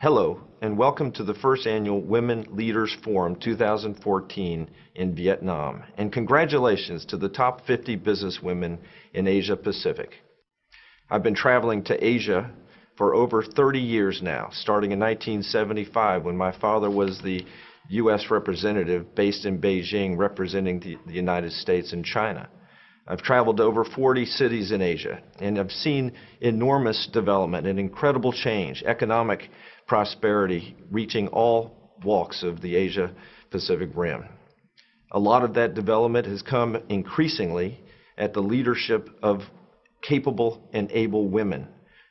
Hello, and welcome to the first annual Women Leaders Forum 2014 in Vietnam, and congratulations to the top 50 businesswomen in Asia Pacific. I've been traveling to Asia for over 30 years now, starting in 1975 when my father was the U.S. representative based in Beijing representing the United States and China. I've traveled to over 40 cities in Asia, and I've seen enormous development and incredible change, economic prosperity reaching all walks of the Asia-Pacific Rim. A lot of that development has come increasingly at the leadership of capable and able women.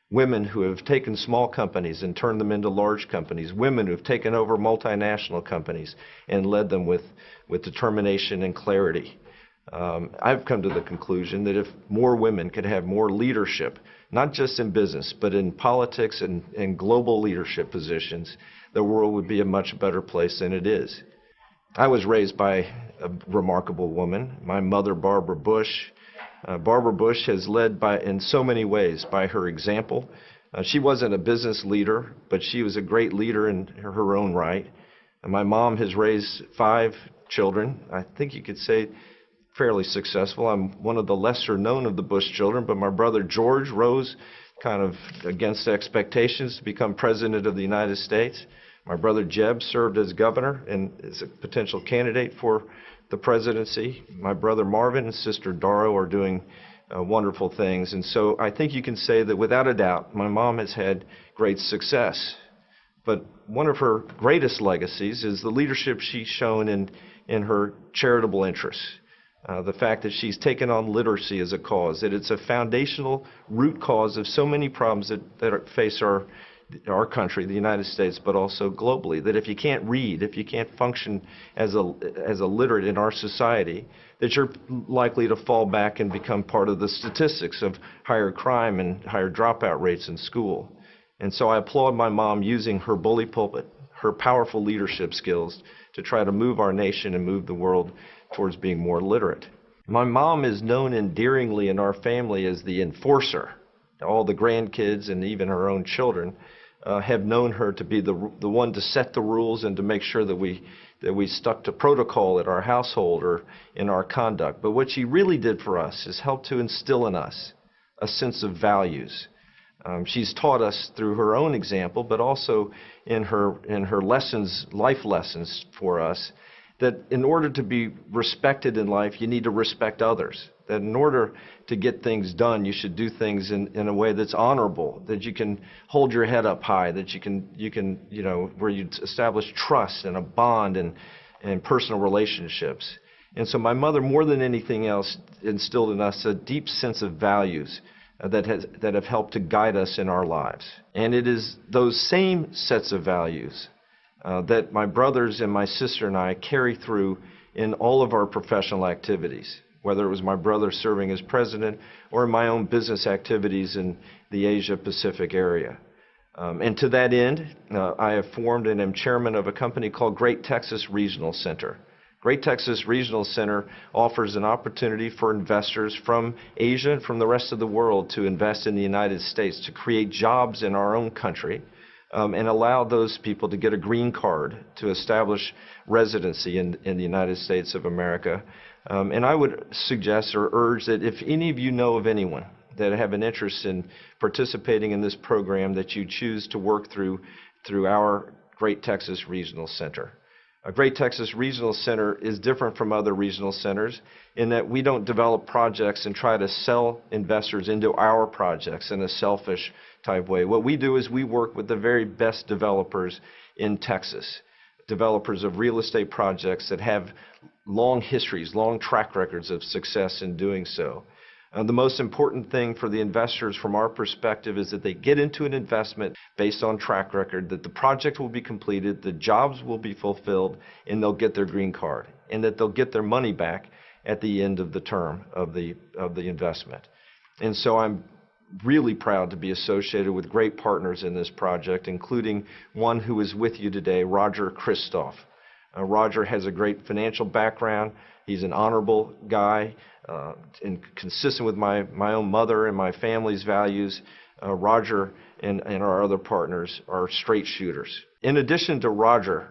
Women who have taken small companies and turned them into large companies. Women who have taken over multinational companies and led them with determination and clarity. I've come to the conclusion that if more women could have more leadership, not just in business, but in politics and global leadership positions, the world would be a much better place than it is. I was raised by a remarkable woman, my mother, Barbara Bush. Barbara Bush has led in so many ways by her example. She wasn't a business leader, but she was a great leader in her own right. And my mom has raised 5 children. I think you could say fairly successful. I'm one of the lesser known of the Bush children, but my brother George rose kind of against expectations to become president of the United States. My brother Jeb served as governor and is a potential candidate for the presidency. My brother Marvin and sister Daro are doing wonderful things. And so I think you can say that without a doubt, my mom has had great success. But one of her greatest legacies is the leadership she's shown in her charitable interests. The fact that she's taken on literacy as a cause, that it's a foundational root cause of so many problems that face our country, the United States, but also globally. That if you can't read, if you can't function as a literate in our society, that you're likely to fall back and become part of the statistics of higher crime and higher dropout rates in school. And so I applaud my mom using her bully pulpit, her powerful leadership skills to try to move our nation and move the world towards being more literate. My mom is known endearingly in our family as the enforcer. All the grandkids and even her own children have known her to be the one to set the rules and to make sure that we stuck to protocol at our household or in our conduct. But what she really did for us is help to instill in us a sense of values. She's taught us through her own example, but also in her lessons, life lessons for us, that in order to be respected in life, you need to respect others. That in order to get things done, you should do things in a way that's honorable, that you can hold your head up high, that you can, where you establish trust and a bond and personal relationships. And so my mother, more than anything else, instilled in us a deep sense of values that have helped to guide us in our lives. And it is those same sets of values that my brothers and my sister and I carry through in all of our professional activities, whether it was my brother serving as president or in my own business activities in the Asia-Pacific area. And to that end, I have formed and am chairman of a company called Great Texas Regional Center. Great Texas Regional Center offers an opportunity for investors from Asia and from the rest of the world to invest in the United States, to create jobs in our own country, and allow those people to get a green card to establish residency in the United States of America. And I would suggest or urge that if any of you know of anyone that have an interest in participating in this program, that you choose to work through our Great Texas Regional Center. A Great Texas Regional Center is different from other regional centers in that we don't develop projects and try to sell investors into our projects in a selfish type way. What we do is we work with the very best developers in Texas, developers of real estate projects that have long histories, long track records of success in doing so. The most important thing for the investors from our perspective is that they get into an investment based on track record, that the project will be completed, the jobs will be fulfilled, and they'll get their green card, and that they'll get their money back at the end of the term of the investment. And so I'm really proud to be associated with great partners in this project, including one who is with you today, Roger Christoph. Roger has a great financial background. He's an honorable guy and consistent with my own mother and my family's values. Roger and our other partners are straight shooters. In addition to Roger,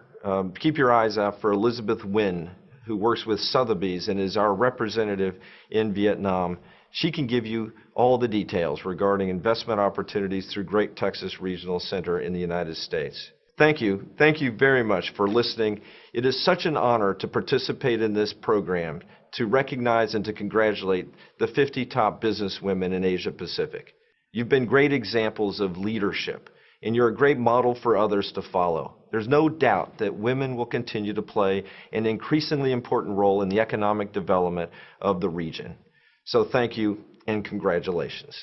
keep your eyes out for Elizabeth Nguyen, who works with Sotheby's and is our representative in Vietnam. She can give you all the details regarding investment opportunities through Great Texas Regional Center in the United States. Thank you. Thank you very much for listening. It is such an honor to participate in this program, to recognize and to congratulate the 50 top businesswomen in Asia Pacific. You've been great examples of leadership, and you're a great model for others to follow. There's no doubt that women will continue to play an increasingly important role in the economic development of the region. So thank you and congratulations.